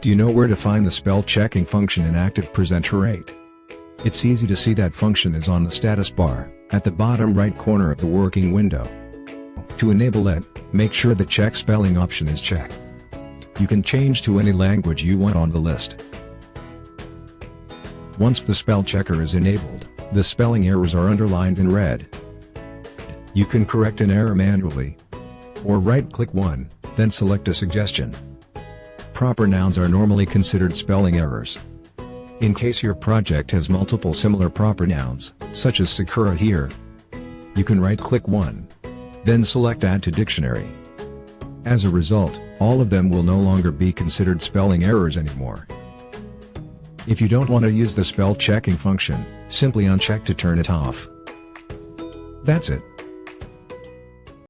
Do you know where to find the spell checking function in ActivePresenter 8? It's easy to see that function is on the status bar, at the bottom right corner of the working window. To enable it, make sure the check spelling option is checked. You can change to any language you want on the list. Once the spell checker is enabled, the spelling errors are underlined in red. You can correct an error manually, or right-click one, then select a suggestion. Proper nouns are normally considered spelling errors. In case your project has multiple similar proper nouns, such as Sakura here, you can right-click one, then select Add to Dictionary. As a result, all of them will no longer be considered spelling errors anymore. If you don't want to use the spell checking function, simply uncheck to turn it off. That's it.